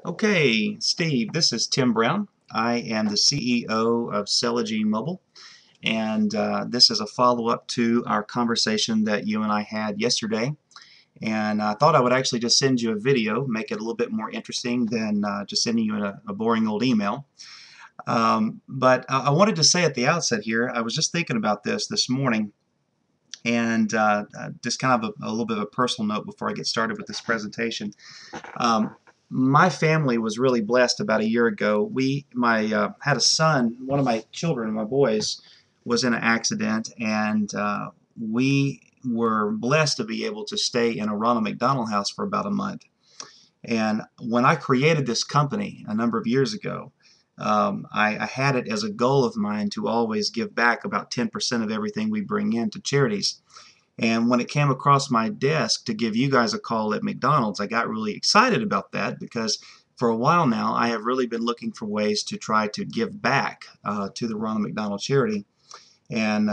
Okay, Steve, this is Tim Brown. I am the CEO of Celogy Mobile, and this is a follow-up to our conversation that you and I had yesterday. And I thought I would actually just send you a video, make it a little bit more interesting than just sending you a boring old email. But I wanted to say at the outset here, I was just thinking about this morning, and just kind of a little bit of a personal note before I get started with this presentation. Um, my family was really blessed about a year ago. My had a son, one of my children, my boys, was in an accident, and we were blessed to be able to stay in a Ronald McDonald house for about a month. And when I created this company a number of years ago, I had it as a goal of mine to always give back about 10% of everything we bring in to charities. And when it came across my desk to give you guys a call at McDonald's, I got really excited about that because for a while now I have really been looking for ways to try to give back to the Ronald McDonald Charity. And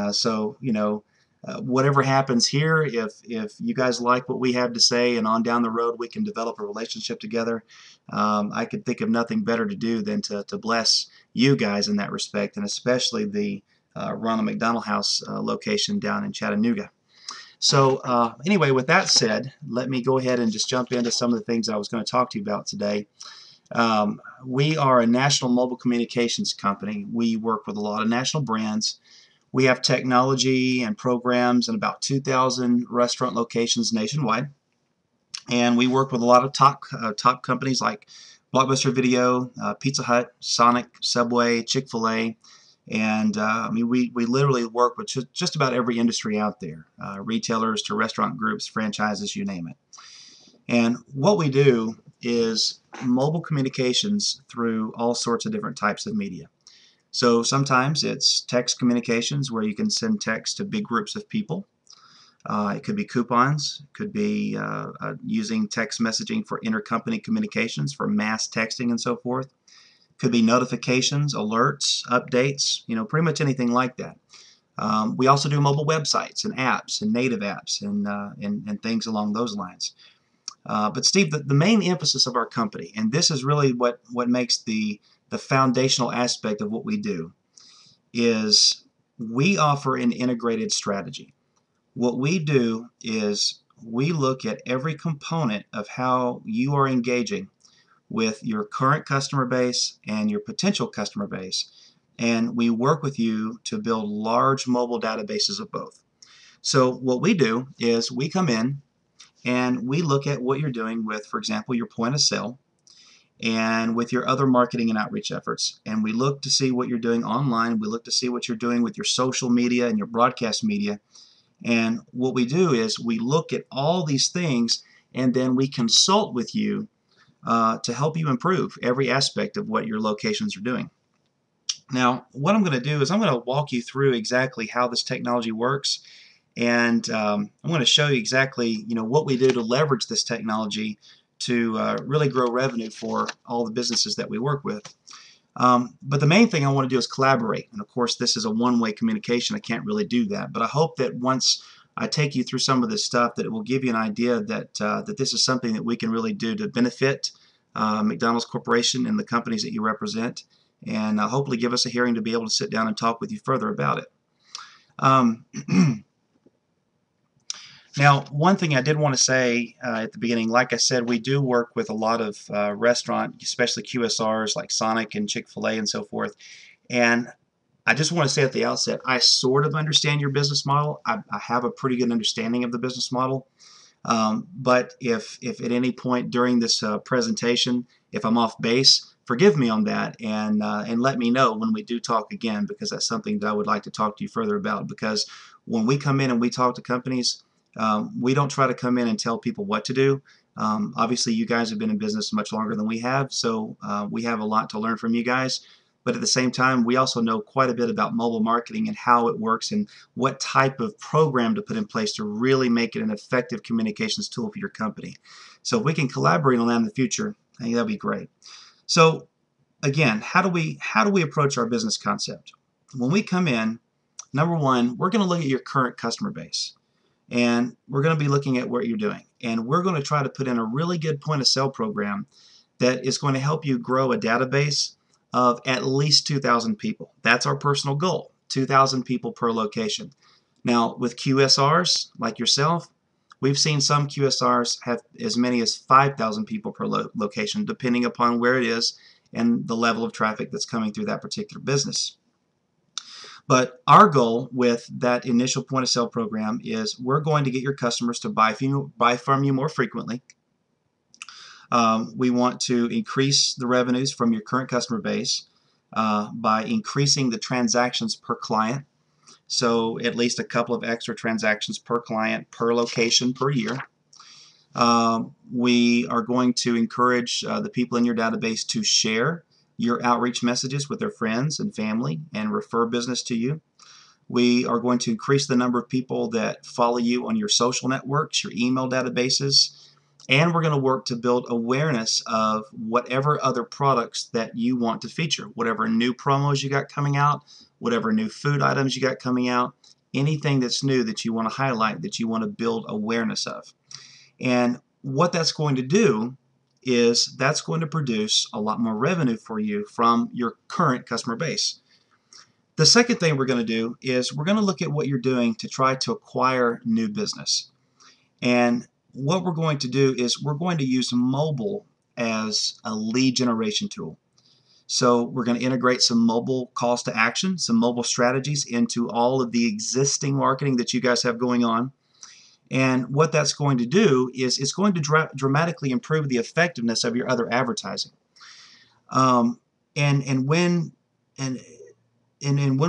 whatever happens here, if you guys like what we have to say and on down the road we can develop a relationship together, I could think of nothing better to do than to bless you guys in that respect, and especially the Ronald McDonald House location down in Chattanooga. So anyway, with that said, let me go ahead and just jump into some of the things I was going to talk to you about today. We are a national mobile communications company. We work with a lot of national brands. We have technology and programs in about 2,000 restaurant locations nationwide. And we work with a lot of top companies like Blockbuster Video, Pizza Hut, Sonic, Subway, Chick-fil-A. And I mean, we literally work with just about every industry out there, retailers to restaurant groups, franchises, you name it. And what we do is mobile communications through all sorts of different types of media. So sometimes it's text communications where you can send text to big groups of people. It could be coupons, it could be using text messaging for intercompany communications, for mass texting and so forth. Could be notifications, alerts, updates, pretty much anything like that. We also do mobile websites and apps and native apps and things along those lines. But Steve, the main emphasis of our company, and this is really what makes the foundational aspect of what we do, is we offer an integrated strategy. What we do is we look at every component of how you are engaging with your current customer base and your potential customer base, and we work with you to build large mobile databases of both. So what we do is we come in and we look at what you're doing with, for example, your point of sale and with your other marketing and outreach efforts, and we look to see what you're doing online. We look to see what you're doing with your social media and your broadcast media. And what we do is we look at all these things, and then we consult with you to help you improve every aspect of what your locations are doing. Now, what I'm going to do is I'm going to walk you through exactly how this technology works, and I'm going to show you exactly what we do to leverage this technology to really grow revenue for all the businesses that we work with. But the main thing I want to do is collaborate, and of course this is a one-way communication. I can't really do that, but I hope that once I take you through some of this stuff that it will give you an idea that that this is something that we can really do to benefit McDonald's Corporation and the companies that you represent, and hopefully give us a hearing to be able to sit down and talk with you further about it. Now, one thing I did want to say at the beginning, like I said, we do work with a lot of restaurant, especially QSRs like Sonic and Chick-fil-A and so forth. And I just want to say at the outset, I sort of understand your business model. I have a pretty good understanding of the business model. But if at any point during this presentation, if I'm off base, forgive me on that, and let me know when we do talk again, because that's something that I would like to talk to you further about. Because when we come in and we talk to companies, we don't try to come in and tell people what to do. Obviously, you guys have been in business much longer than we have, so we have a lot to learn from you guys. But at the same time, we also know quite a bit about mobile marketing and how it works and what type of program to put in place to really make it an effective communications tool for your company. So if we can collaborate on that in the future, I think that'd be great. So again, how do we approach our business concept? When we come in, number one, we're going to look at your current customer base. And we're going to be looking at what you're doing. And we're going to try to put in a really good point of sale program that is going to help you grow a database of at least 2,000 people. That's our personal goal, 2,000 people per location. Now, with QSRs like yourself, we've seen some QSRs have as many as 5,000 people per location, depending upon where it is and the level of traffic that's coming through that particular business. But our goal with that initial point of sale program is we're going to get your customers to buy from you more frequently. We want to increase the revenues from your current customer base by increasing the transactions per client. So at least a couple of extra transactions per client, per location, per year. We are going to encourage the people in your database to share your outreach messages with their friends and family and refer business to you. We are going to increase the number of people that follow you on your social networks, your email databases, and we're going to work to build awareness of whatever other products that you want to feature, whatever new promos you got coming out, whatever new food items you got coming out, anything that's new that you want to highlight, that you want to build awareness of. And what that's going to do is that's going to produce a lot more revenue for you from your current customer base. The second thing we're going to do is we're going to look at what you're doing to try to acquire new business. And what we're going to do is we're going to use mobile as a lead generation tool. So we're going to integrate some mobile calls to action, some mobile strategies into all of the existing marketing that you guys have going on. And what that's going to do is it's going to dramatically improve the effectiveness of your other advertising. And when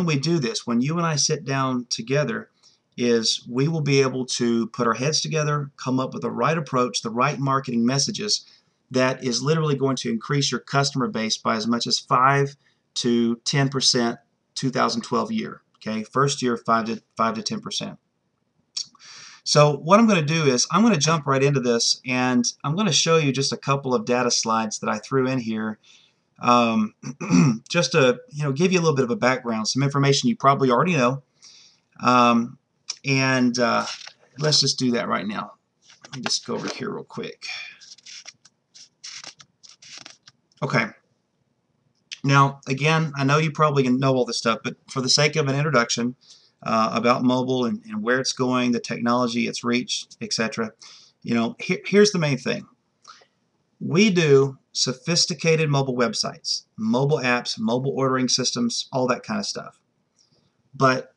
we do this, when you and I sit down together, is we will be able to put our heads together, come up with the right approach, the right marketing messages that is literally going to increase your customer base by as much as 5 to 10% 2012 year. Okay, first year 5 to 10%. So what I'm going to do is I'm going to jump right into this, and I'm going to show you just a couple of data slides that I threw in here, just to give you a little bit of a background, some information you probably already know, and let's just do that right now. Let me just go over here real quick. Okay. Now, again, I know you probably know all this stuff, but for the sake of an introduction about mobile and where it's going, the technology, its reach, etc., here's the main thing. We do sophisticated mobile websites, mobile apps, mobile ordering systems, all that kind of stuff. But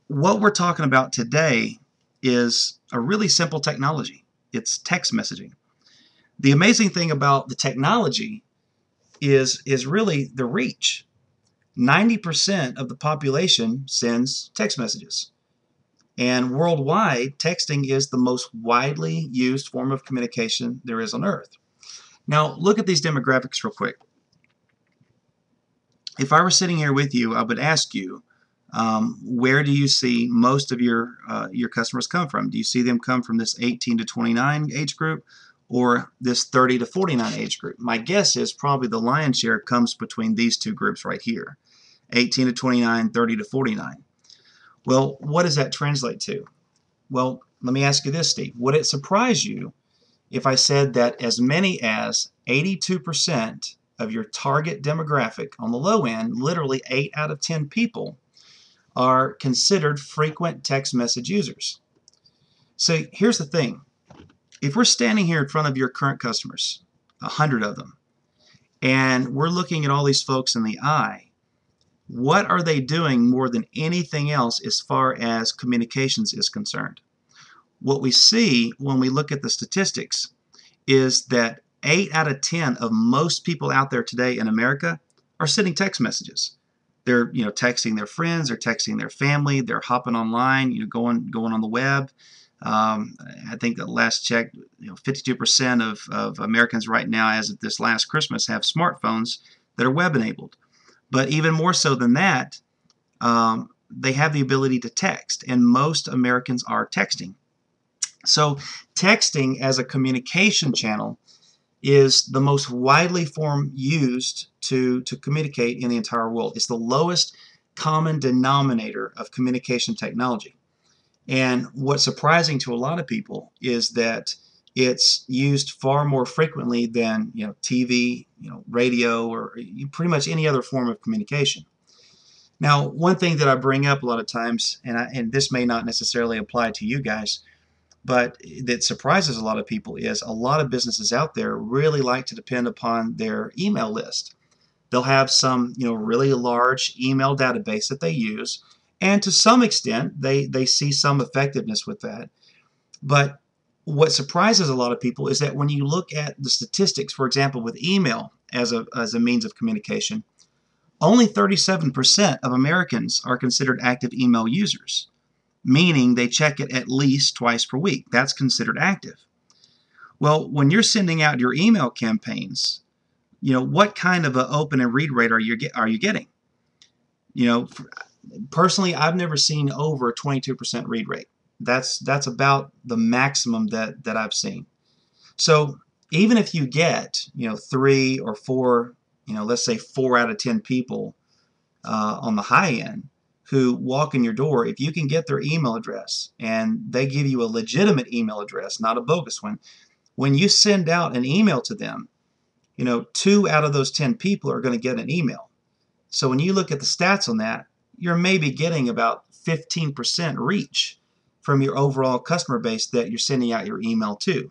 what we're talking about today is a really simple technology. It's text messaging. The amazing thing about the technology is really the reach. 90% of the population sends text messages. And worldwide, texting is the most widely used form of communication there is on Earth. Now, look at these demographics real quick. If I were sitting here with you, I would ask you, where do you see most of your customers come from? Do you see them come from this 18 to 29 age group or this 30 to 49 age group? My guess is probably the lion's share comes between these two groups right here, 18 to 29, 30 to 49. Well, what does that translate to? Well, let me ask you this, Steve. Would it surprise you if I said that as many as 82% of your target demographic on the low end, literally 8 out of 10 people, are considered frequent text message users? So here's the thing. If we're standing here in front of your current customers, 100 of them, and we're looking at all these folks in the eye, what are they doing more than anything else as far as communications is concerned? What we see when we look at the statistics is that 8 out of 10 of most people out there today in America are sending text messages. They're texting their friends, they're texting their family, they're hopping online, going on the web. I think that last check, 52% of Americans right now, as of this last Christmas, have smartphones that are web enabled. But even more so than that, they have the ability to text, and most Americans are texting. So texting as a communication channel is the most widely form used to communicate in the entire world. It's the lowest common denominator of communication technology. And what's surprising to a lot of people is that It's used far more frequently than TV, radio, or pretty much any other form of communication. Now, one thing that I bring up a lot of times, and this may not necessarily apply to you guys, but that surprises a lot of people, is a lot of businesses out there really like to depend upon their email list. They'll have some really large email database that they use, and to some extent they see some effectiveness with that. But what surprises a lot of people is that when you look at the statistics, for example, with email as a means of communication, only 37% of Americans are considered active email users, meaning they check it at least twice per week. That's considered active. Well, when you're sending out your email campaigns, what kind of an open and read rate are you getting? Personally, I've never seen over a 22% read rate. That's about the maximum that I've seen. So even if you get 3 or 4, let's say 4 out of 10 people on the high end who walk in your door, if you can get their email address and they give you a legitimate email address, not a bogus one, when you send out an email to them, 2 out of those 10 people are going to get an email. So when you look at the stats on that, you're maybe getting about 15% reach from your overall customer base that you're sending out your email to.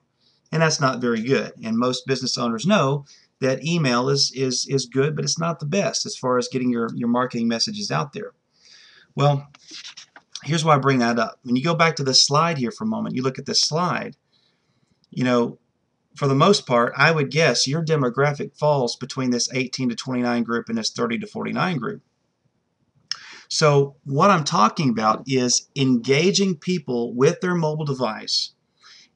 And that's not very good. And most business owners know that email is good, but it's not the best as far as getting your marketing messages out there. Well, here's why I bring that up. When you go back to this slide here for a moment, you look at this slide, for the most part, I would guess your demographic falls between this 18 to 29 group and this 30 to 49 group. So what I'm talking about is engaging people with their mobile device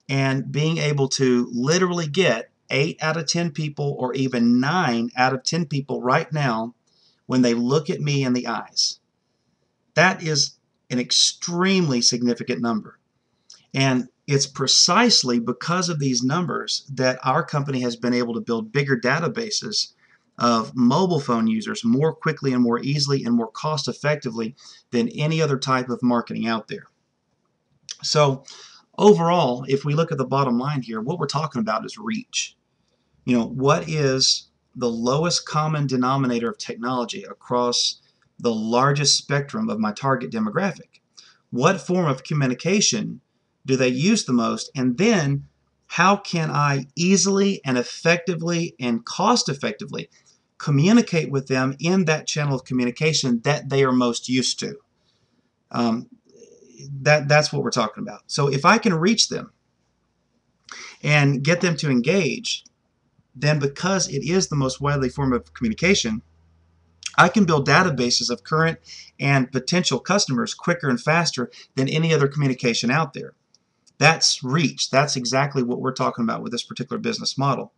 and being able to literally get 8 out of 10 people or even 9 out of 10 people right now when they look at me in the eyes. That is an extremely significant number. And it's precisely because of these numbers that our company has been able to build bigger databases of mobile phone users more quickly and more easily and more cost effectively than any other type of marketing out there. So overall, if we look at the bottom line here, what we're talking about is reach. What is the lowest common denominator of technology across the largest spectrum of my target demographic? What form of communication do they use the most? And then how can I easily and effectively and cost effectively communicate with them in that channel of communication that they are most used to? That's what we're talking about. So if I can reach them and get them to engage, then because it is the most widely form of communication, I can build databases of current and potential customers quicker and faster than any other communication out there. That's reach. That's exactly what we're talking about with this particular business model.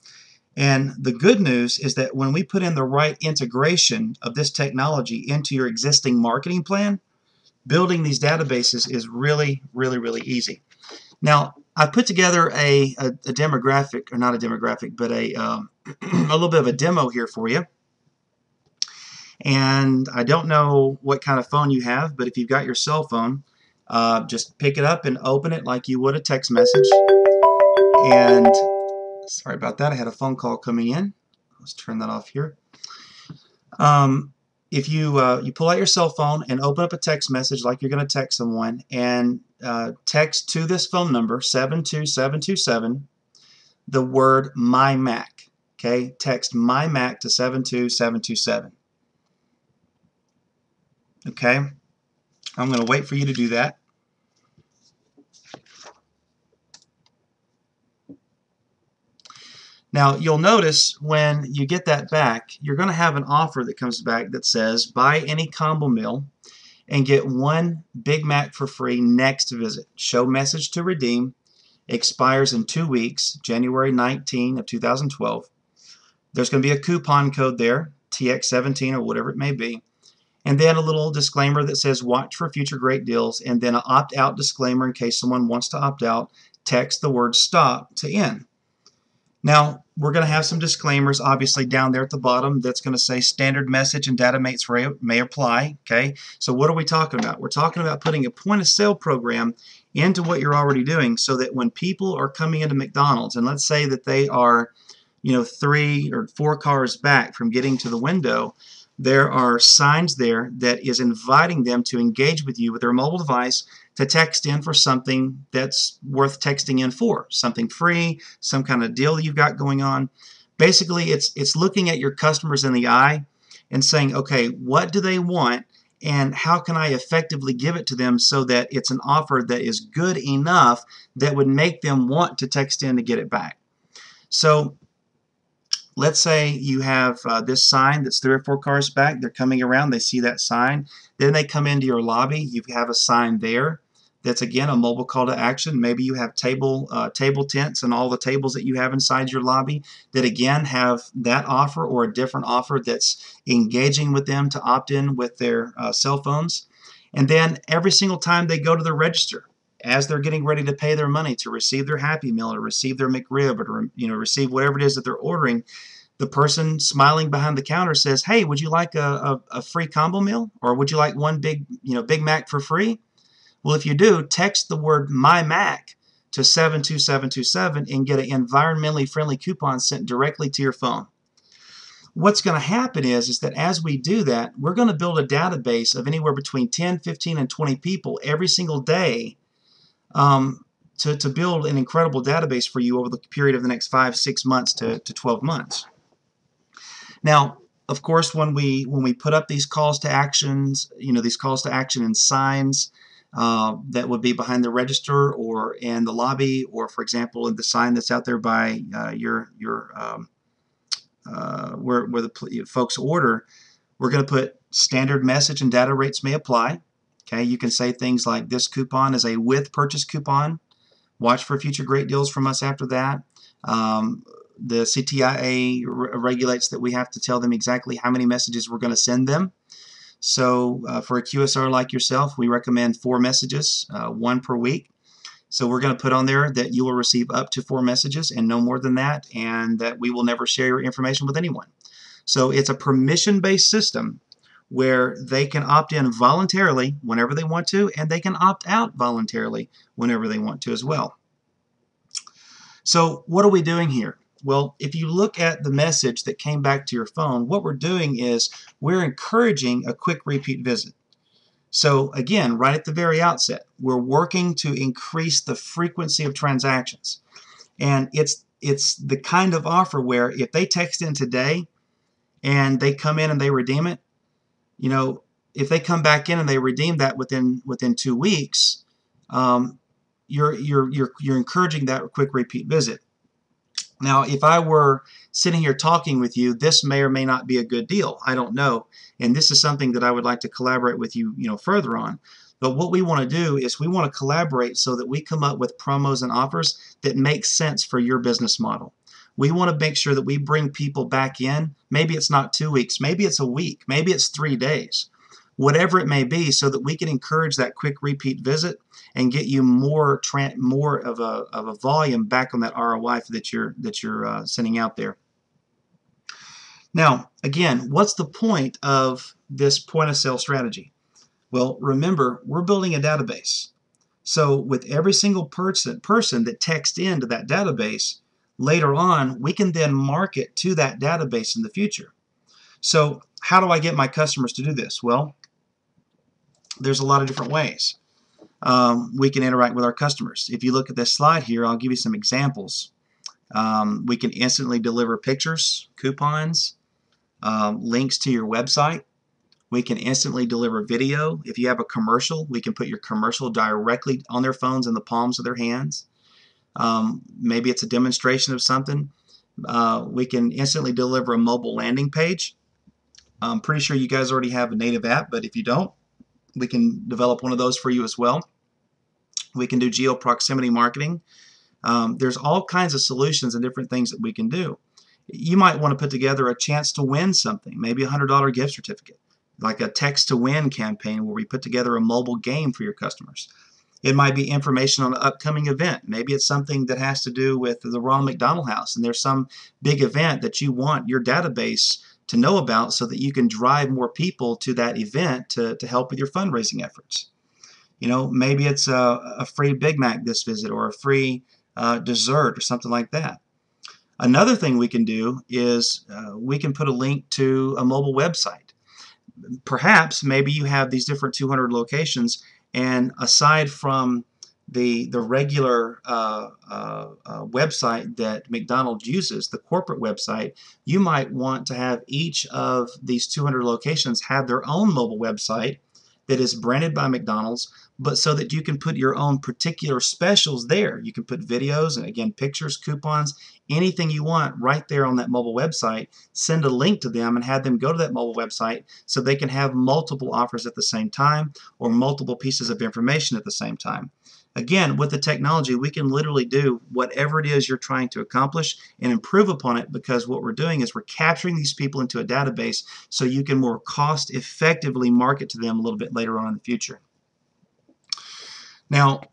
And the good news is that when we put in the right integration of this technology into your existing marketing plan, building these databases is really, really, really easy. Now, I put together a demographic, or not a demographic, but a little bit of a demo here for you. And I don't know what kind of phone you have, but if you've got your cell phone, just pick it up and open it like you would a text message. And sorry about that, I had a phone call coming in. Let's turn that off here. If you pull out your cell phone and open up a text message like you're going to text someone, and text to this phone number 72727 the word my Mac. Okay, text my Mac to 72727. Okay, I'm going to wait for you to do that. Now, you'll notice when you get that back, you're going to have an offer that comes back that says, buy any combo meal and get 1 Big Mac for free next visit. Show message to redeem. Expires in 2 weeks, January 19 of 2012. There's going to be a coupon code there, TX17 or whatever it may be. And then a little disclaimer that says, watch for future great deals, and then an opt-out disclaimer in case someone wants to opt out. Text the word stop to end. Now, we're going to have some disclaimers obviously down there at the bottom that's going to say standard message and data rates may apply. Okay, so what are we talking about? We're talking about putting a point of sale program into what you're already doing so that when people are coming into McDonald's, and let's say that they are 3 or 4 cars back from getting to the window, there are signs there that is inviting them to engage with you with their mobile device to text in for something that's worth texting in for, something free, some kind of deal that you've got going on. Basically, it's looking at your customers in the eye and saying, okay, what do they want and how can I effectively give it to them so that it's an offer that is good enough that would make them want to text in to get it back. So let's say you have this sign that's 3 or 4 cars back. They're coming around. They see that sign. Then they come into your lobby. You have a sign there that's, again, a mobile call to action. Maybe you have table tents and all the tables that you have inside your lobby that, again, have that offer or a different offer that's engaging with them to opt in with their cell phones. And then every single time they go to the register, as they're getting ready to pay their money to receive their Happy Meal or receive their McRib or receive whatever it is that they're ordering, the person smiling behind the counter says, "Hey, would you like a free combo meal, or would you like one Big Mac for free?" Well, if you do, text the word "My Mac" to 72727 and get an environmentally friendly coupon sent directly to your phone. What's going to happen is that as we do that, we're going to build a database of anywhere between 10, 15, and 20 people every single day to build an incredible database for you over the period of the next 5, 6 months to 12 months. Now, of course, when we put up these calls to actions, these calls to action and signs that would be behind the register or in the lobby, or for example, in the sign that's out there by where the folks order, we're going to put standard message and data rates may apply. Okay, you can say things like, this coupon is a with purchase coupon. Watch for future great deals from us after that. The CTIA regulates that we have to tell them exactly how many messages we're going to send them. So for a QSR like yourself, we recommend 4 messages, 1 per week. So we're going to put on there that you will receive up to 4 messages and no more than that, and that we will never share your information with anyone. So it's a permission-based system where they can opt in voluntarily whenever they want to, and they can opt out voluntarily whenever they want to as well. So what are we doing here? Well, if you look at the message that came back to your phone, what we're doing is we're encouraging a quick repeat visit. So again, right at the very outset, we're working to increase the frequency of transactions. And it's the kind of offer where if they text in today and they come in and they redeem it, if they come back in and they redeem that within 2 weeks, you're encouraging that quick repeat visit. Now, if I were sitting here talking with you, this may or may not be a good deal. I don't know. And this is something that I would like to collaborate with you, further on. But what we want to do is we want to collaborate so that we come up with promos and offers that make sense for your business model. We want to make sure that we bring people back in. Maybe it's not 2 weeks. Maybe it's a week. Maybe it's 3 days. Whatever it may be, so that we can encourage that quick repeat visit and get you more of a volume back on that ROI that you're sending out there. Now, again, what's the point of this point of sale strategy? Well, remember, we're building a database. So with every single person that texts into that database, later on, we can then market to that database in the future. So how do I get my customers to do this? Well, there's a lot of different ways we can interact with our customers. If you look at this slide here, I'll give you some examples. We can instantly deliver pictures, coupons, links to your website. We can instantly deliver video. If you have a commercial, we can put your commercial directly on their phones in the palms of their hands. Maybe it's a demonstration of something. We can instantly deliver a mobile landing page. I'm pretty sure you guys already have a native app, but if you don't, we can develop one of those for you as well. We can do geo-proximity marketing. There's all kinds of solutions and different things that we can do. You might want to put together a chance to win something, maybe a $100 gift certificate, like a text to win campaign where we put together a mobile game for your customers. It might be information on an upcoming event. Maybe it's something that has to do with the Ronald McDonald House, and there's some big event that you want your database to know about so that you can drive more people to that event to help with your fundraising efforts. Maybe it's a free Big Mac this visit, or a free dessert or something like that. Another thing we can do is we can put a link to a mobile website. Perhaps maybe you have these different 200 locations, and aside from the regular website that McDonald's uses, the corporate website, you might want to have each of these 200 locations have their own mobile website that is branded by McDonald's, but so that you can put your own particular specials there. You can put videos and, again, pictures, coupons, anything you want right there on that mobile website. Send a link to them and have them go to that mobile website so they can have multiple offers at the same time, or multiple pieces of information at the same time. Again, with the technology, we can literally do whatever it is you're trying to accomplish and improve upon it, because what we're doing is we're capturing these people into a database so you can more cost effectively market to them a little bit later on in the future. Now,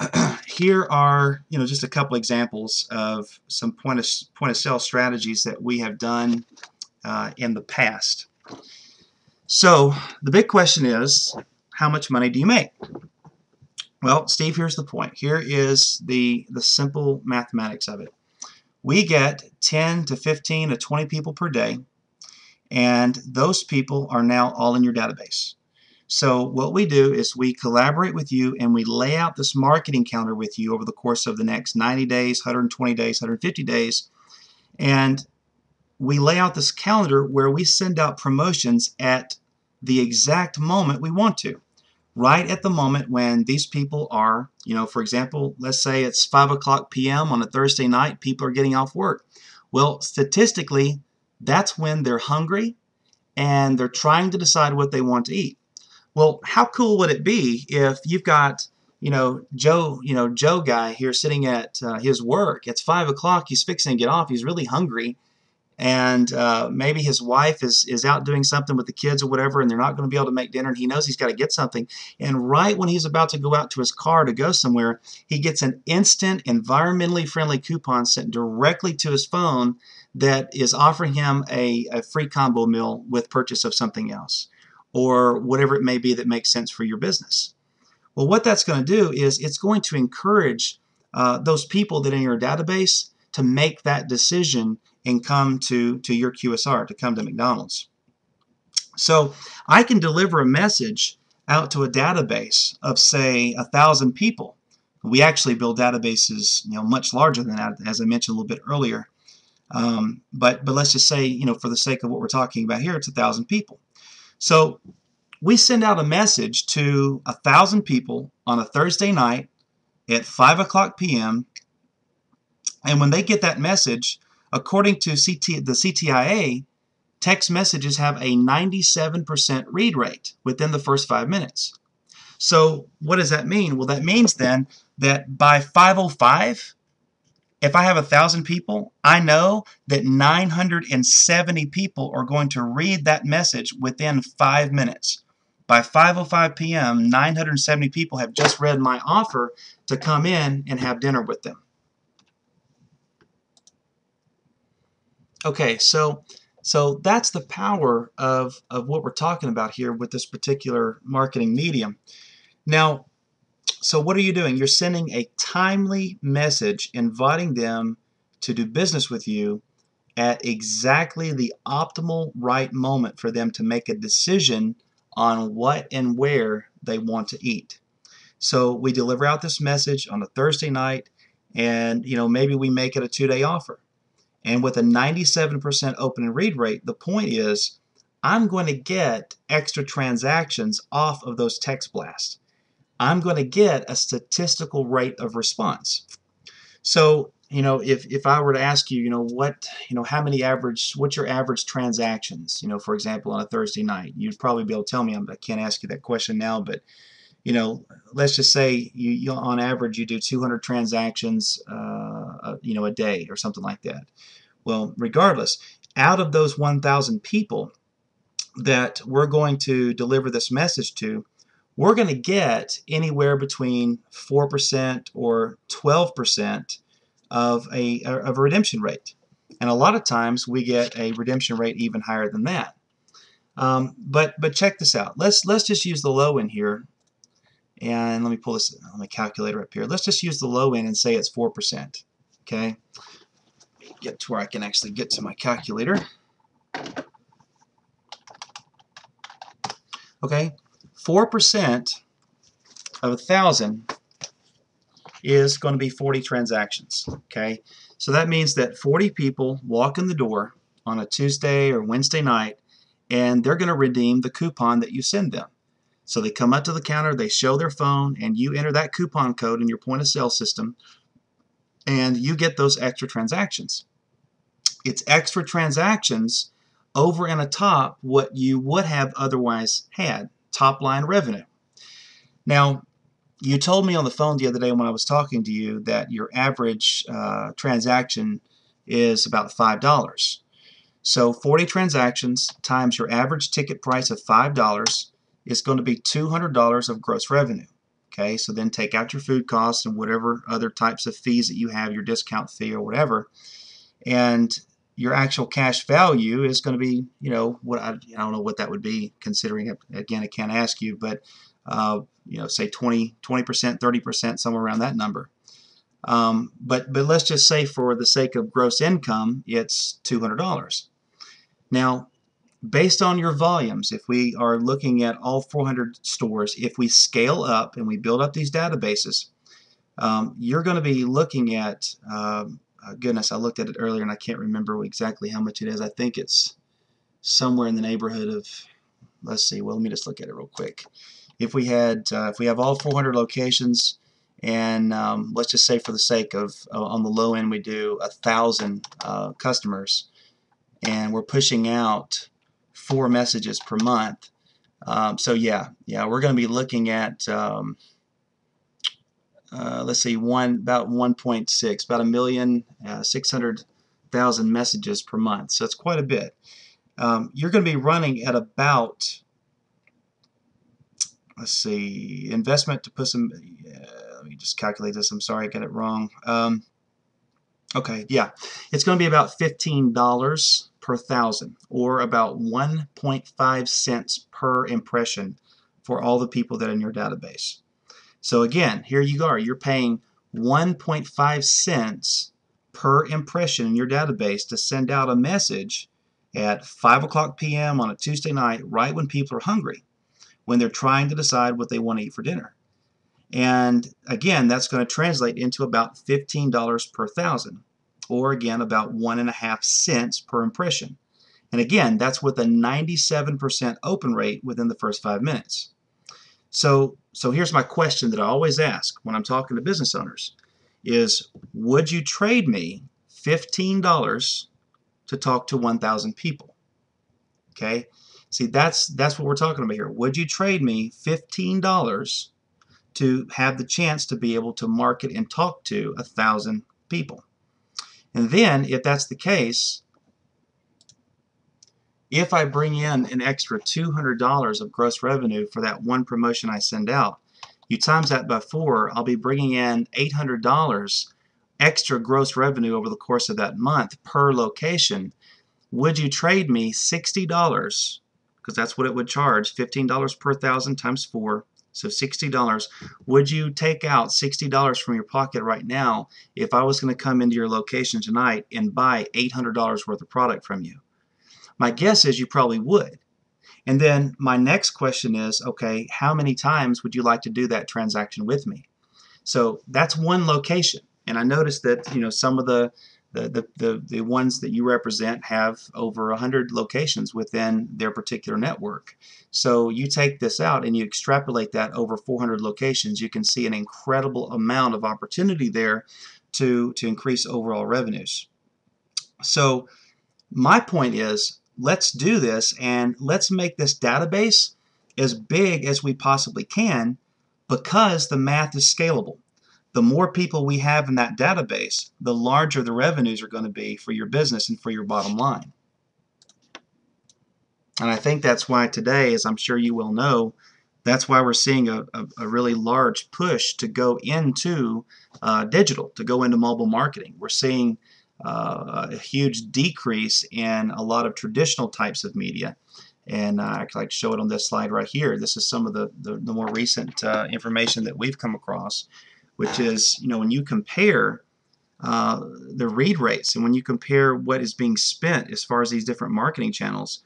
here are just a couple examples of some point of sale strategies that we have done in the past. So the big question is, how much money do you make? Well, Steve, here's the point. Here is the simple mathematics of it. We get 10 to 15 to 20 people per day, and those people are now all in your database. So what we do is we collaborate with you, and we lay out this marketing calendar with you over the course of the next 90 days, 120 days, 150 days, and we lay out this calendar where we send out promotions at the exact moment we want to. Right at the moment when these people are, for example, let's say it's 5 p.m. on a Thursday night, people are getting off work. Well, statistically, that's when they're hungry and they're trying to decide what they want to eat. Well, how cool would it be if you've got, Joe guy here sitting at his work. It's 5 o'clock, he's fixing to get off, he's really hungry, and maybe his wife is out doing something with the kids or whatever, and they're not going to be able to make dinner, and he knows he's got to get something. And right when he's about to go out to his car to go somewhere, he gets an instant, environmentally friendly coupon sent directly to his phone that is offering him a free combo meal with purchase of something else, or whatever it may be that makes sense for your business. Well, what that's going to do is it's going to encourage those people that are in your database to make that decision and come to your QSR, to come to McDonald's. So I can deliver a message out to a database of, say, 1,000 people. We actually build databases much larger than that, as I mentioned a little bit earlier. But let's just say, for the sake of what we're talking about here, it's 1,000 people. So we send out a message to 1,000 people on a Thursday night at 5 p.m. And when they get that message, according to the CTIA, text messages have a 97% read rate within the first 5 minutes. So what does that mean? Well, that means then that by 5:05, if I have 1,000 people, I know that 970 people are going to read that message within 5 minutes. By 5:05 p.m., 970 people have just read my offer to come in and have dinner with them. Okay, so that's the power of what we're talking about here with this particular marketing medium. Now, so what are you doing? You're sending a timely message inviting them to do business with you at exactly the optimal right moment for them to make a decision on what and where they want to eat. So we deliver out this message on a Thursday night, and maybe we make it a 2-day offer. And with a 97% open and read rate, the point is I'm going to get extra transactions off of those text blasts. I'm going to get a statistical rate of response. So, if I were to ask you, what's your average transactions, for example, on a Thursday night, you'd probably be able to tell me. I can't ask you that question now, but, let's just say you on average you do 200 transactions, a day or something like that. Well, regardless, out of those 1,000 people that we're going to deliver this message to, we're going to get anywhere between 4% or 12% of a redemption rate. And a lot of times we get a redemption rate even higher than that. But check this out. Let's just use the low end here. And let me pull this on my calculator up here. Let's just use the low end and say it's 4%. Okay. Get to where I can actually get to my calculator. Okay. 4% of 1,000 is going to be 40 transactions. Okay. So that means that 40 people walk in the door on a Tuesday or Wednesday night, and they're going to redeem the coupon that you send them. So they come up to the counter, they show their phone, and you enter that coupon code in your point of sale system, and you get those extra transactions. It's extra transactions over and atop what you would have otherwise had, top line revenue. Now, you told me on the phone the other day when I was talking to you that your average transaction is about $5. So 40 transactions times your average ticket price of $5 is going to be $200 of gross revenue. Okay, so then take out your food costs and whatever other types of fees that you have, your discount fee or whatever, and your actual cash value is going to be, you know, what I don't know what that would be, considering, again, I can't ask you, but you know, say 20%, 30%, somewhere around that number. But let's just say for the sake of gross income, it's $200. Now, based on your volumes, if we are looking at all 400 stores, if we scale up and we build up these databases, you're going to be looking at, goodness, I looked at it earlier and I can't remember exactly how much it is. I think it's somewhere in the neighborhood of, let's see, well, let me just look at it real quick. If we have all 400 locations, and let's just say for the sake of, on the low end, we do 1,000 customers, and we're pushing out 4 messages per month. So yeah, we're going to be looking at, let's see, about 1.6, about 1,600,000 messages per month. So it's quite a bit. You're going to be running at about, let's see, investment to put some, let me just calculate this. I'm sorry, I got it wrong. Okay, yeah, it's going to be about $15 per 1,000, or about 1.5 cents per impression for all the people that are in your database. So again, here you are, you're paying 1.5 cents per impression in your database to send out a message at 5 p.m. on a Tuesday night, right when people are hungry, when they're trying to decide what they want to eat for dinner. And again, that's going to translate into about $15 per 1,000, or again, about 1.5 cents per impression. And again, that's with a 97% open rate within the first 5 minutes. So here's my question that I always ask when I'm talking to business owners is, would you trade me $15 to talk to 1,000 people? Okay? See, that's what we're talking about here. Would you trade me $15 to have the chance to be able to market and talk to 1,000 people? And then, if that's the case, if I bring in an extra $200 of gross revenue for that one promotion I send out, you times that by 4, I'll be bringing in $800 extra gross revenue over the course of that month per location. Would you trade me $60, because that's what it would charge, $15 per 1,000 times 4, so $60. Would you take out $60 from your pocket right now if I was going to come into your location tonight and buy $800 worth of product from you? My guess is you probably would. And then my next question is, okay, how many times would you like to do that transaction with me? So that's one location. And I noticed that, you know, some of the ones that you represent have over 100 locations within their particular network. So you take this out and you extrapolate that over 400 locations, you can see an incredible amount of opportunity there to increase overall revenues. So my point is, let's do this and let's make this database as big as we possibly can, because the math is scalable. The more people we have in that database, the larger the revenues are going to be for your business and for your bottom line. And I think that's why today, as I'm sure you will know, That's why we're seeing a really large push to go into digital, to go into mobile marketing. We're seeing a huge decrease in a lot of traditional types of media. And I like to show it on this slide right here. This is some of the more recent information that we've come across, which is, when you compare the read rates and when you compare what is being spent as far as these different marketing channels,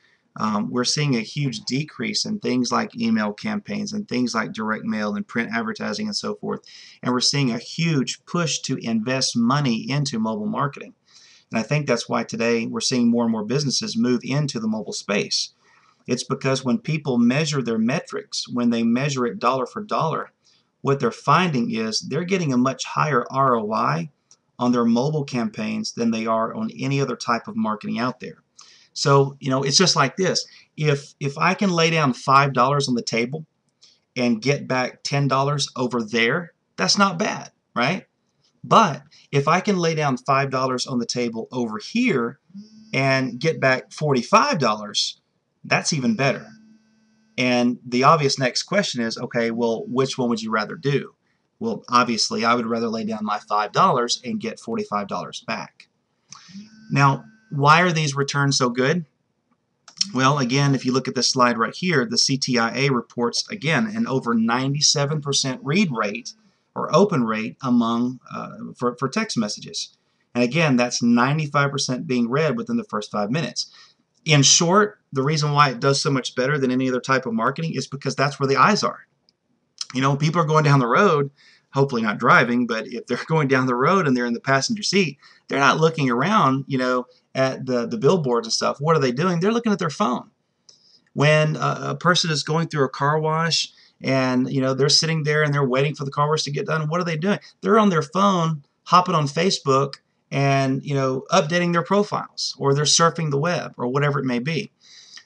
we're seeing a huge decrease in things like email campaigns and things like direct mail and print advertising and so forth. And we're seeing a huge push to invest money into mobile marketing. And I think that's why today we're seeing more and more businesses move into the mobile space. It's because when people measure their metrics, when they measure it dollar for dollar, what they're finding is they're getting a much higher ROI on their mobile campaigns than they are on any other type of marketing out there. So, it's just like this. If I can lay down $5 on the table and get back $10 over there, that's not bad, right? But if I can lay down $5 on the table over here and get back $45, that's even better. And the obvious next question is, okay, well, which one would you rather do? Well, obviously, I would rather lay down my $5 and get $45 back. Now, why are these returns so good? Well, again, if you look at this slide right here, the CTIA reports, again, an over 97% read rate or open rate among for text messages. And again, that's 95% being read within the first 5 minutes. In short, the reason why it does so much better than any other type of marketing is because that's where the eyes are. People are going down the road, hopefully not driving, but if they're going down the road and they're in the passenger seat, they're not looking around, at the billboards and stuff. What are they doing? They're looking at their phone. When a person is going through a car wash and, they're sitting there and they're waiting for the car wash to get done, what are they doing? They're on their phone, hopping on Facebook and, updating their profiles, or they're surfing the web, or whatever it may be.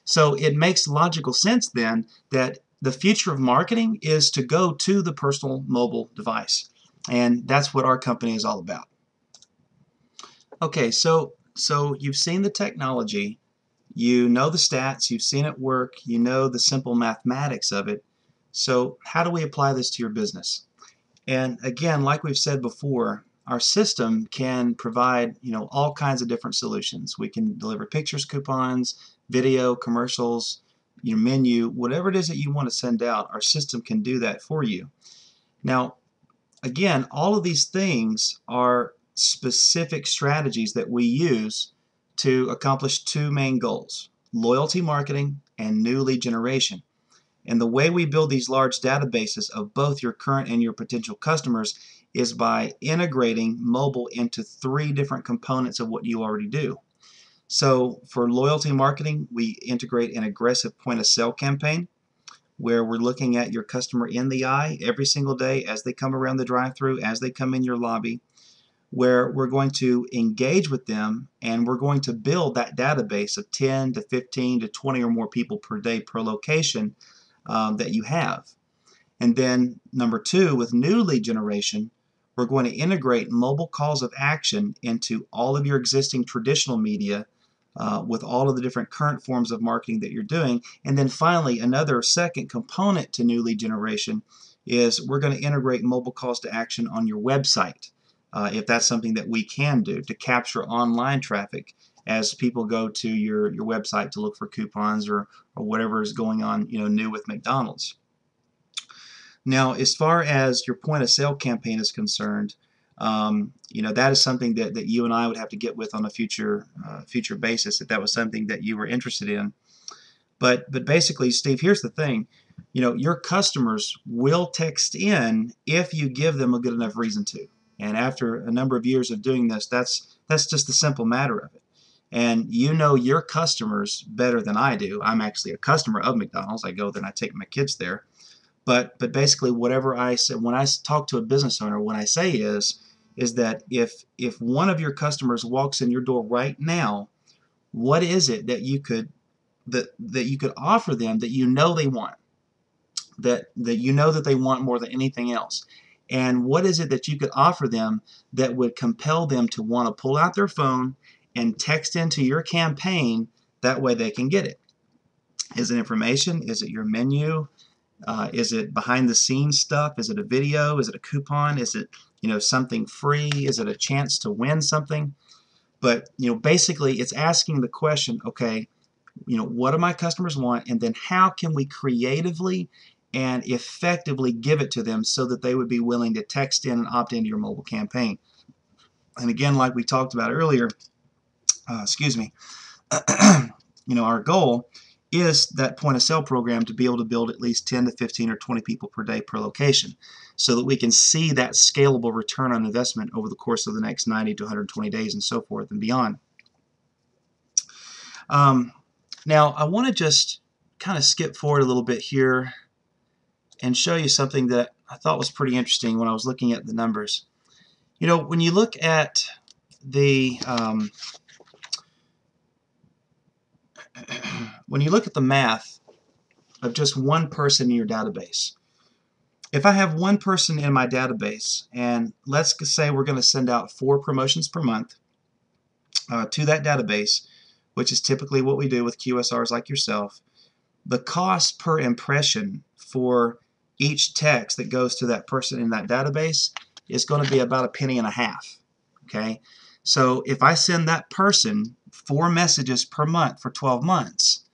So it makes logical sense then that the future of marketing is to go to the personal mobile device. And that's what our company is all about. Okay, so you've seen the technology, you know the stats, you've seen it work, you know the simple mathematics of it. So how do we apply this to your business? And again, like we've said before, our system can provide, all kinds of different solutions. We can deliver pictures, coupons, video, commercials, your menu, whatever it is that you want to send out, our system can do that for you. Now, again, all of these things are specific strategies that we use to accomplish two main goals: loyalty marketing and new lead generation. And the way we build these large databases of both your current and your potential customers is by integrating mobile into 3 different components of what you already do. So for loyalty marketing, we integrate an aggressive point of sale campaign where we're looking at your customer in the eye every single day as they come around the drive-thru, as they come in your lobby, where we're going to engage with them and we're going to build that database of 10 to 15 to 20 or more people per day per location that you have. And then number 2, with new lead generation, we're going to integrate mobile calls of action into all of your existing traditional media with all of the different current forms of marketing that you're doing. And then finally, another second component to new lead generation is we're going to integrate mobile calls to action on your website, if that's something that we can do to capture online traffic as people go to your website to look for coupons or whatever is going on, new with McDonald's. Now, as far as your point of sale campaign is concerned, that is something that you and I would have to get with on a future basis if that was something that you were interested in. But basically, Steve, here's the thing. Your customers will text in if you give them a good enough reason to. And after a number of years of doing this, that's just the simple matter of it. And your customers better than I do. I'm actually a customer of McDonald's. I go there and I take my kids there. But basically, whatever I say, when I talk to a business owner, what I say is that if one of your customers walks in your door right now, what is it that you could offer them that they want, that they want more than anything else? And what is it that you could offer them that would compel them to want to pull out their phone and text into your campaign? That way they can get it. Is it information? Is it your menu? Is it behind the scenes stuff? Is it a video? Is it a coupon? Is it, something free? Is it a chance to win something? But, basically it's asking the question, okay, what do my customers want, and then how can we creatively and effectively give it to them so that they would be willing to text in and opt into your mobile campaign. And again, like we talked about earlier, excuse me, our goal is that point of sale program to be able to build at least 10 to 15 or 20 people per day per location, so that we can see that scalable return on investment over the course of the next 90 to 120 days and so forth and beyond. Now I want to just kind of skip forward a little bit here and show you something that I thought was pretty interesting when I was looking at the numbers. When you look at the math of just one person in your database, if I have one person in my database, and let's say we're going to send out 4 promotions per month to that database, which is typically what we do with QSRs like yourself, the cost per impression for each text that goes to that person in that database is going to be about $0.015. Okay, so if I send that person 4 messages per month for 12 months,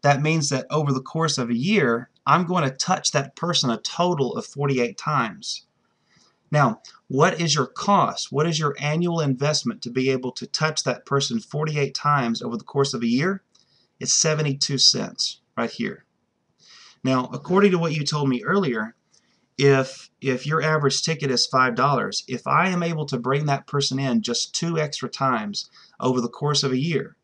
that means that over the course of a year, I'm going to touch that person a total of 48 times. Now, what is your cost? What is your annual investment to be able to touch that person 48 times over the course of a year? It's 72 cents right here. Now, according to what you told me earlier, if your average ticket is $5, if I am able to bring that person in just 2 extra times over the course of a year,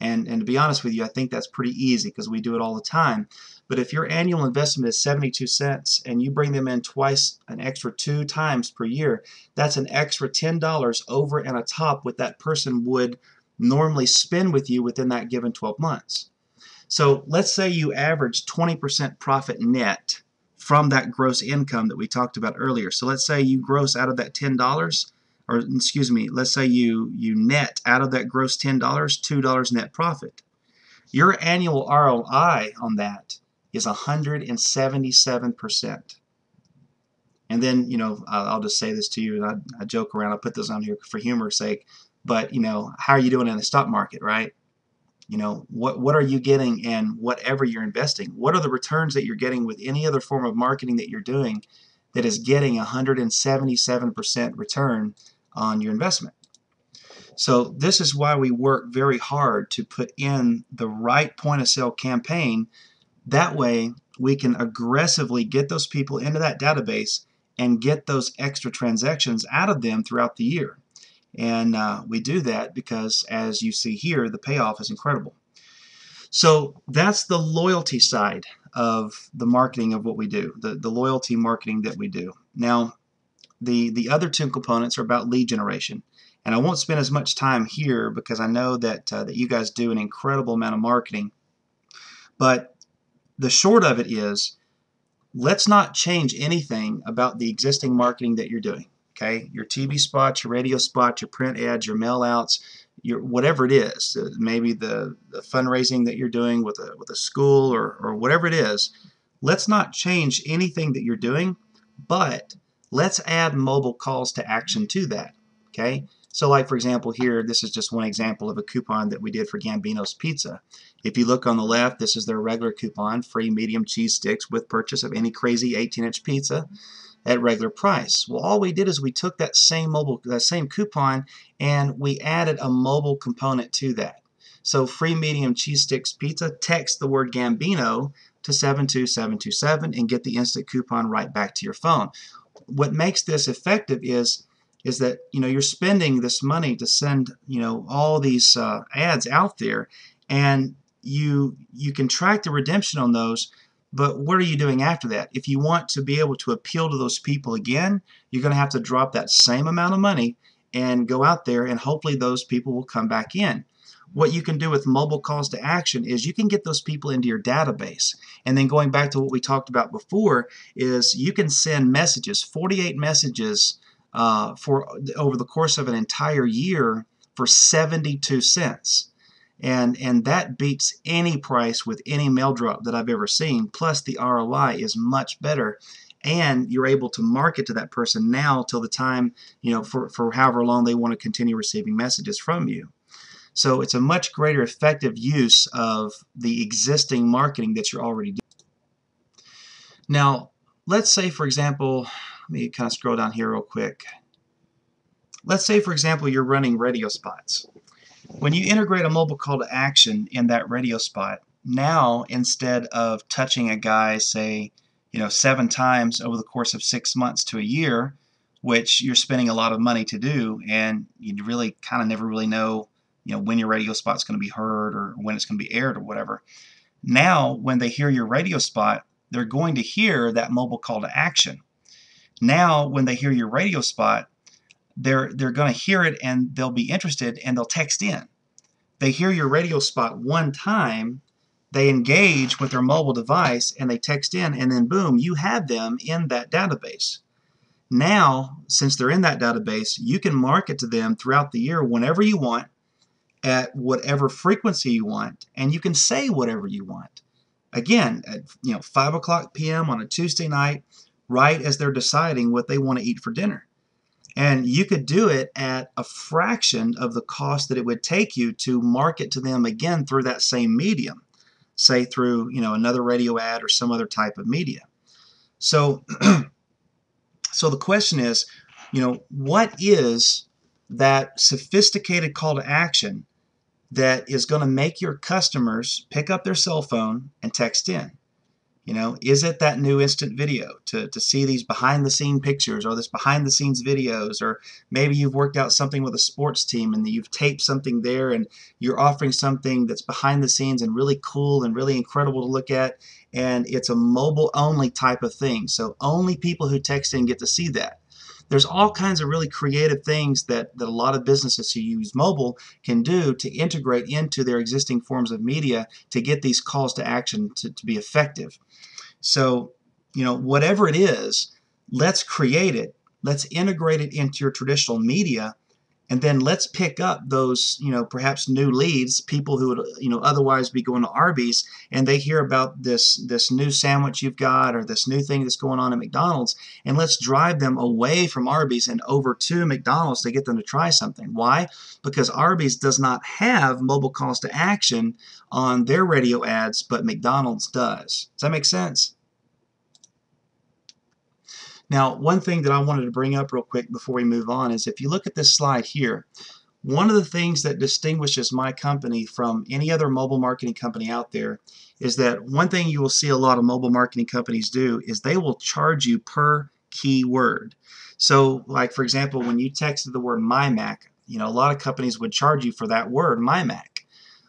and to be honest with you, I think that's pretty easy because we do it all the time. But if your annual investment is 72 cents and you bring them in twice, an extra 2 times per year, that's an extra $10 over and atop what that person would normally spend with you within that given 12 months. So let's say you average 20% profit net from that gross income that we talked about earlier. So let's say you gross out of that $10, or excuse me, let's say you net out of that gross $10, $2 net profit. Your annual ROI on that is 177%. And then, I'll just say this to you, and I joke around, I put this on here for humor's sake, but, how are you doing in the stock market, right? What are you getting in whatever you're investing? What are the returns that you're getting with any other form of marketing that you're doing that is getting 177% return on your investment? So this is why we work very hard to put in the right point of sale campaign. That way we can aggressively get those people into that database and get those extra transactions out of them throughout the year. And we do that because, as you see here, the payoff is incredible. So that's the loyalty side of the marketing of what we do, the loyalty marketing that we do. Now, the other 2 components are about lead generation. And I won't spend as much time here because I know that, that you guys do an incredible amount of marketing. But the short of it is, let's not change anything about the existing marketing that you're doing. Okay, your TV spots, your radio spots, your print ads, your mail outs, your whatever it is, maybe the fundraising that you're doing with a school or whatever it is. Let's not change anything that you're doing, but let's add mobile calls to action to that. Okay, so like for example here, this is just one example of a coupon that we did for Gambino's Pizza. If you look on the left, this is their regular coupon, free medium cheese sticks with purchase of any crazy 18-inch pizza at regular price. Well, all we did is we took that same coupon and we added a mobile component to that. So free medium cheese sticks pizza, text the word Gambino to 72727 and get the instant coupon right back to your phone. What makes this effective is that you're spending this money to send all these ads out there, and you can track the redemption on those. But what are you doing after that? If you want to be able to appeal to those people again, you're going to have to drop that same amount of money and go out there, and hopefully those people will come back in. What you can do with mobile calls to action is you can get those people into your database. And then going back to what we talked about before is you can send messages, 48 messages for over the course of an entire year for 72 cents. and that beats any price with any mail drop that I've ever seen. Plus the ROI is much better, and you're able to market to that person now till the time, for however long they want to continue receiving messages from you. So it's a much greater effective use of the existing marketing that you're already doing. Now, let's say, for example, let me kind of scroll down here real quick. Let's say, for example, you're running radio spots. When you integrate a mobile call to action in that radio spot, now instead of touching a guy, say, 7 times over the course of 6 months to a year, which you're spending a lot of money to do, and you really kind of never really know, when your radio spot's going to be heard or when it's going to be aired or whatever. Now, when they hear your radio spot, they're going to hear that mobile call to action. Now, when they hear your radio spot, they're going to hear it and they'll be interested and they'll text in. They hear your radio spot one time, they engage with their mobile device and they text in, and then boom, you have them in that database. Now, since they're in that database, you can market to them throughout the year whenever you want, at whatever frequency you want, and you can say whatever you want. Again, at 5 o'clock p.m. on a Tuesday night, right as they're deciding what they want to eat for dinner. And you could do it at a fraction of the cost that it would take you to market to them again through that same medium, say through another radio ad or some other type of media. So, so the question is, what is that sophisticated call to action that is going to make your customers pick up their cell phone and text in? Is it that new instant video to see these behind the scene pictures, or this behind the scenes videos, or maybe you've worked out something with a sports team and you've taped something there and you're offering something that's behind the scenes and really cool and really incredible to look at, and it's a mobile only type of thing, so only people who text in get to see that. There's all kinds of really creative things that a lot of businesses who use mobile can do to integrate into their existing forms of media to get these calls to action to be effective. So, whatever it is, let's create it. Let's integrate it into your traditional media, and then let's pick up those, perhaps new leads, people who would, otherwise be going to Arby's, and they hear about this new sandwich you've got or this new thing that's going on at McDonald's, and let's drive them away from Arby's and over to McDonald's to get them to try something. Why? Because Arby's does not have mobile calls to action on their radio ads, but McDonald's does. Does that make sense? Now, one thing that I wanted to bring up real quick before we move on is if you look at this slide here, one of the things that distinguishes my company from any other mobile marketing company out there is that one thing you will see a lot of mobile marketing companies do is they will charge you per keyword. So, like for example, when you texted the word MyMac, a lot of companies would charge you for that word, MyMac.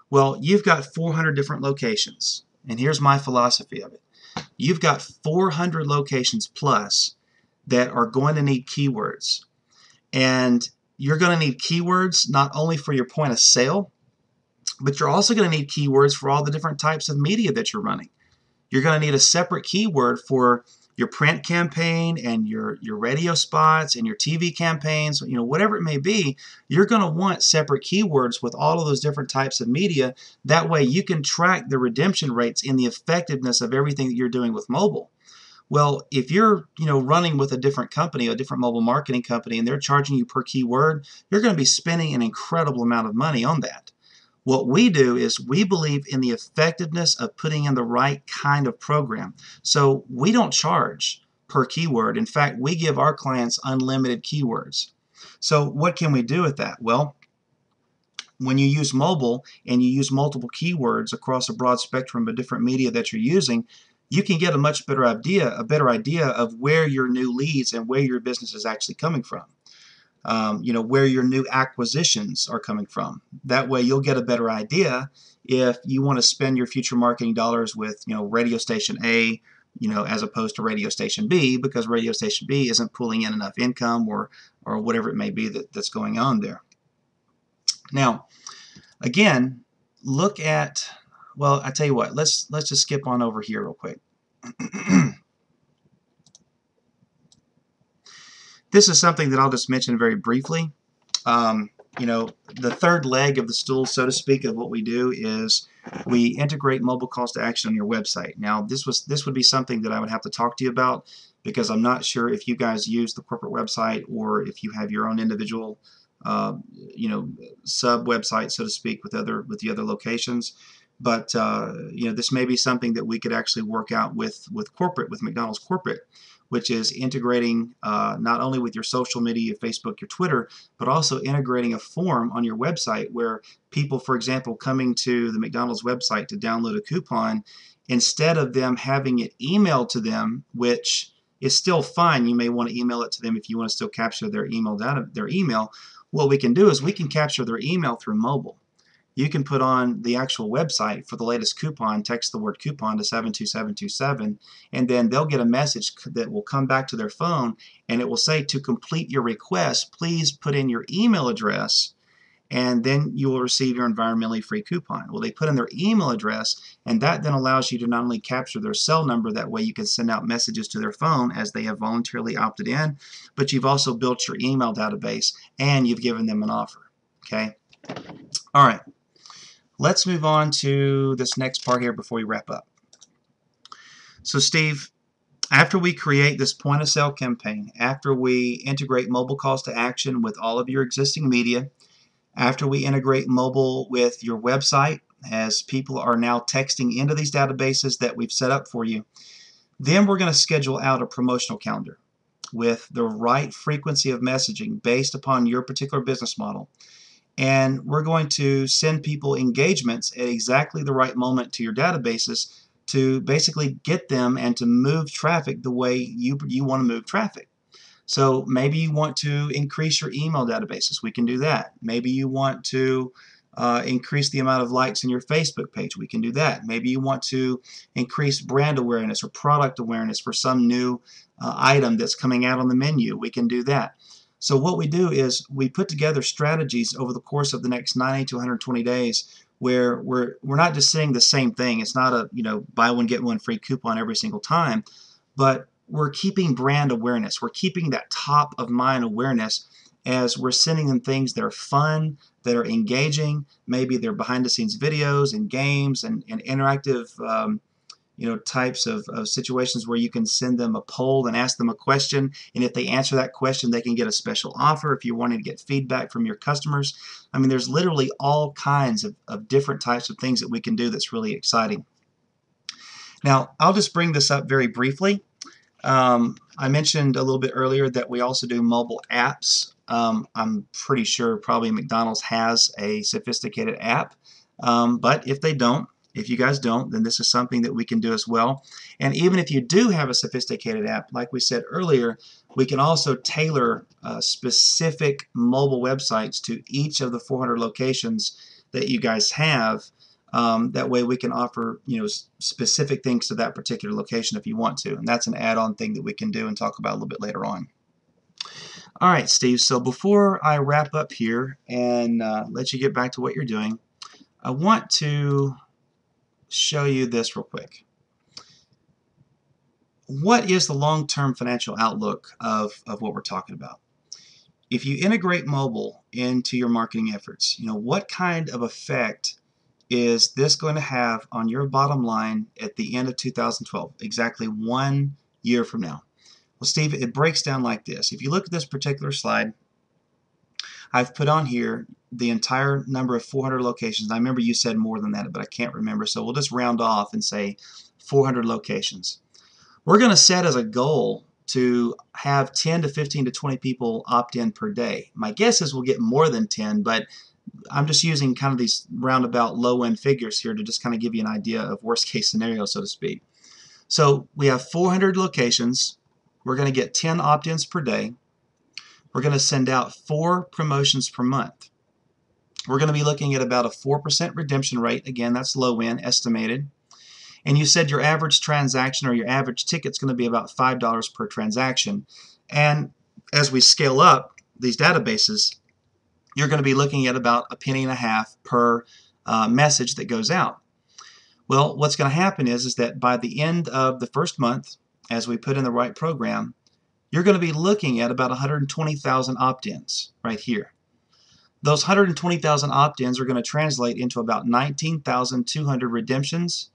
Well, you've got 400 different locations, and here's my philosophy of it. You've got 400 locations plus that are going to need keywords, and you're going to need keywords not only for your point of sale, but you're also going to need keywords for all the different types of media that you're running. You're going to need a separate keyword for your print campaign and your radio spots and your TV campaigns, whatever it may be. You're going to want separate keywords with all of those different types of media. That way you can track the redemption rates and the effectiveness of everything that you're doing with mobile. Well, if you're running with a different company, a different mobile marketing company, and they're charging you per keyword, you're going to be spending an incredible amount of money on that. What we do is we believe in the effectiveness of putting in the right kind of program. So we don't charge per keyword. In fact, we give our clients unlimited keywords. So what can we do with that? Well, when you use mobile and you use multiple keywords across a broad spectrum of different media that you're using, you can get a much better idea of where your new leads and where your business is actually coming from. Where your new acquisitions are coming from. That way you'll get a better idea if you want to spend your future marketing dollars with, radio station A, as opposed to radio station B, because radio station B isn't pulling in enough income or whatever it may be that's going on there. Now, again, look at, well, I tell you what, let's just skip on over here real quick. This is something that I'll just mention very briefly. the third leg of the stool, so to speak, of what we do is we integrate mobile calls to action on your website. Now, this would be something that I would have to talk to you about, because I'm not sure if you guys use the corporate website or if you have your own individual, sub website, so to speak, with the other locations. But this may be something that we could actually work out with McDonald's corporate, which is integrating not only with your social media, your Facebook, your Twitter, but also integrating a form on your website where people, for example, coming to the McDonald's website to download a coupon, instead of them having it emailed to them, which is still fine, you may want to email it to them if you want to still capture their email data, what we can do is we can capture their email through mobile. You can put on the actual website for the latest coupon, text the word coupon to 72727, and then they'll get a message that will come back to their phone, and it will say, to complete your request, please put in your email address, and then you will receive your environmentally free coupon. Well, they put in their email address, and that then allows you to not only capture their cell number, that way you can send out messages to their phone as they have voluntarily opted in, but you've also built your email database, and you've given them an offer. Okay? All right. Let's move on to this next part here before we wrap up. So Steve, after we create this point of sale campaign, after we integrate mobile calls to action with all of your existing media, after we integrate mobile with your website, as people are now texting into these databases that we've set up for you, then we're going to schedule out a promotional calendar with the right frequency of messaging based upon your particular business model. And we're going to send people engagements at exactly the right moment to your databases to basically get them and to move traffic the way you want to move traffic. So maybe you want to increase your email databases. We can do that. Maybe you want to increase the amount of likes in your Facebook page. We can do that. Maybe you want to increase brand awareness or product awareness for some new item that's coming out on the menu. We can do that. So what we do is we put together strategies over the course of the next 90 to 120 days where we're not just saying the same thing. It's not a buy one get one free coupon every single time, but we're keeping brand awareness. We're keeping that top of mind awareness as we're sending them things that are fun, that are engaging. Maybe they're behind the scenes videos and games and interactive types of situations where you can send them a poll and ask them a question, and if they answer that question, they can get a special offer if you're wanting to get feedback from your customers. I mean, there's literally all kinds of different types of things that we can do that's really exciting. Now, I'll just bring this up very briefly. I mentioned a little bit earlier that we also do mobile apps. I'm pretty sure probably McDonald's has a sophisticated app, but if you guys don't, then this is something that we can do as well. And even if you do have a sophisticated app, like we said earlier, we can also tailor specific mobile websites to each of the 400 locations that you guys have. That way we can offer specific things to that particular location if you want to. And that's an add-on thing that we can do and talk about a little bit later on. All right, Steve, so before I wrap up here and let you get back to what you're doing, I want to show you this real quick. What is the long-term financial outlook of what we're talking about? If you integrate mobile into your marketing efforts, what kind of effect is this going to have on your bottom line at the end of 2012, exactly 1 year from now? Well, Steve, it breaks down like this. If you look at this particular slide, I've put on here the entire number of 400 locations. I remember you said more than that, but I can't remember, so we'll just round off and say 400 locations. We're going to set as a goal to have 10 to 15 to 20 people opt in per day. My guess is we'll get more than 10, but I'm just using kind of these roundabout low-end figures here to just kind of give you an idea of worst-case scenario, so to speak. So we have 400 locations. We're going to get 10 opt-ins per day. We're going to send out 4 promotions per month. We're going to be looking at about a 4% redemption rate. Again, that's low end, estimated. And you said your average transaction or your average ticket is going to be about $5 per transaction. And as we scale up these databases, you're going to be looking at about a penny and a half per message that goes out. Well, what's going to happen is that by the end of the first month, as we put in the right program, you're going to be looking at about 120,000 opt-ins right here. Those 120,000 opt-ins are going to translate into about 19,200 redemptions,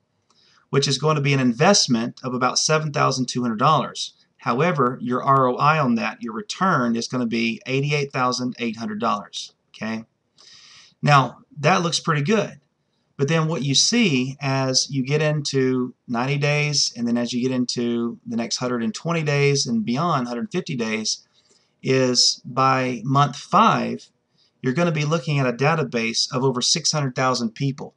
which is going to be an investment of about $7,200. However, your ROI on that, your return, is going to be $88,800. Okay? Now, that looks pretty good. But then what you see as you get into 90 days, and then as you get into the next 120 days and beyond, 150 days, is by month 5, you're going to be looking at a database of over 600,000 people.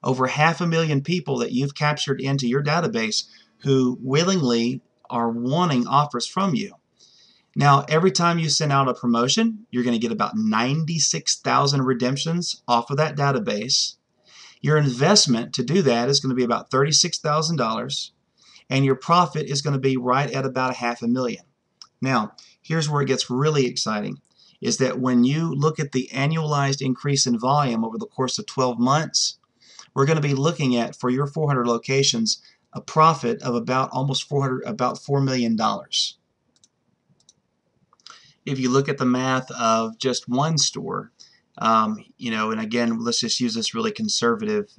Over 500,000 people that you've captured into your database who willingly are wanting offers from you. Now, every time you send out a promotion, you're going to get about 96,000 redemptions off of that database. Your investment to do that is going to be about $36,000, and your profit is going to be right at about $500,000. Now, here's where it gets really exciting, is that when you look at the annualized increase in volume over the course of 12 months, we're going to be looking at, for your 400 locations, a profit of about $4 million. If you look at the math of just one store, and again, let's just use this really conservative,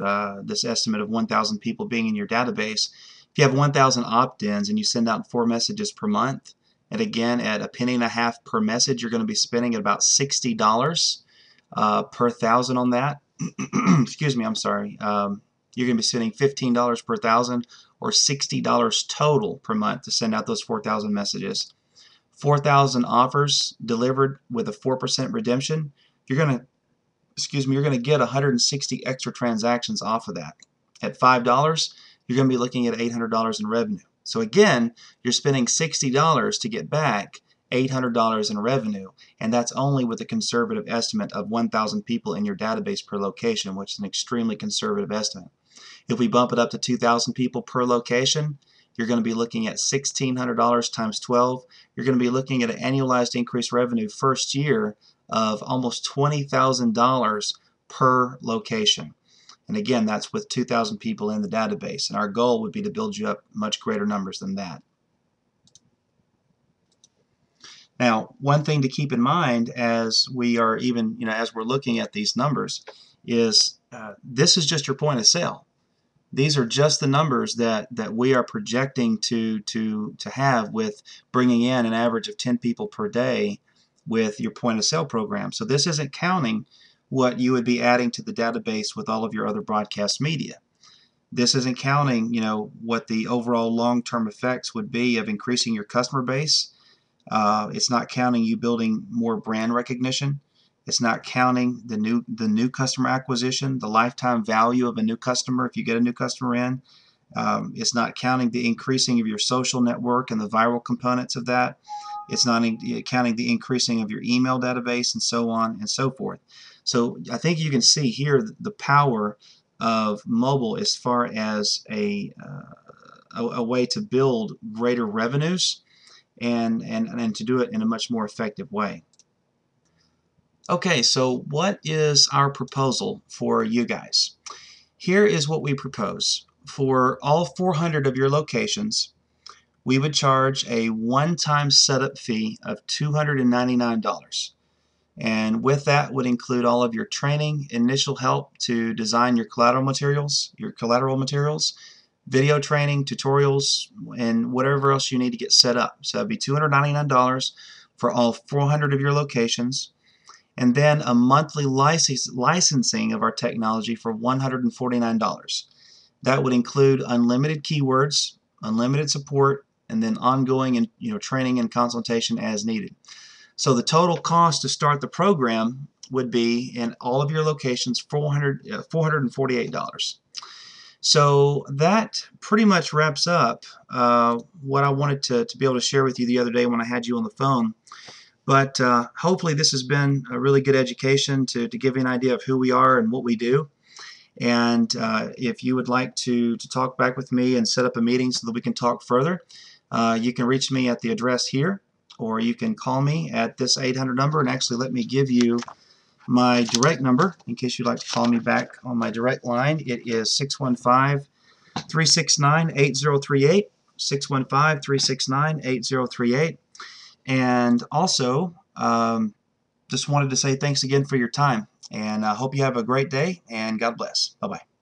this estimate of 1,000 people being in your database. If you have 1,000 opt-ins and you send out 4 messages per month, and again, at $0.015 per message, you're going to be spending about $60 per thousand on that. Excuse me, I'm sorry. You're going to be spending $15 per thousand, or $60 total per month to send out those 4,000 messages. 4,000 offers delivered with a 4% redemption. You're going to get 160 extra transactions off of that. At $5, you're going to be looking at $800 in revenue. So again, you're spending $60 to get back $800 in revenue, and that's only with a conservative estimate of 1,000 people in your database per location, which is an extremely conservative estimate. If we bump it up to 2,000 people per location, you're going to be looking at $1,600 times 12. You're going to be looking at an annualized increased revenue first year of almost $20,000 per location. And again, that's with 2,000 people in the database. And our goal would be to build you up much greater numbers than that. Now, one thing to keep in mind as we are as we're looking at these numbers is this is just your point of sale. These are just the numbers that we are projecting to have with bringing in an average of 10 people per day with your point of sale program. So this isn't counting what you would be adding to the database with all of your other broadcast media. This isn't counting, what the overall long-term effects would be of increasing your customer base. It's not counting you building more brand recognition. It's not counting the new customer acquisition, the lifetime value of a new customer if you get a new customer in. It's not counting the increasing of your social network and the viral components of that. It's not counting the increasing of your email database, and so on and so forth. So I think you can see here the power of mobile as far as a way to build greater revenues and to do it in a much more effective way. Okay, so what is our proposal for you guys? Here is what we propose. For all 400 of your locations, we would charge a one-time setup fee of $299. And with that would include all of your training, initial help to design your collateral materials, video training, tutorials, and whatever else you need to get set up. So that'd be $299 for all 400 of your locations. And then a monthly licensing of our technology for $149. That would include unlimited keywords, unlimited support, and then ongoing and training and consultation as needed. So the total cost to start the program would be, in all of your locations, $448. So that pretty much wraps up what I wanted to be able to share with you the other day when I had you on the phone. But hopefully this has been a really good education to give you an idea of who we are and what we do. And if you would like to talk back with me and set up a meeting so that we can talk further, you can reach me at the address here, or you can call me at this 800 number. And actually, let me give you my direct number in case you'd like to call me back on my direct line. It is 615-369-8038, 615-369-8038. And also, just wanted to say thanks again for your time, and I hope you have a great day, and God bless. Bye-bye.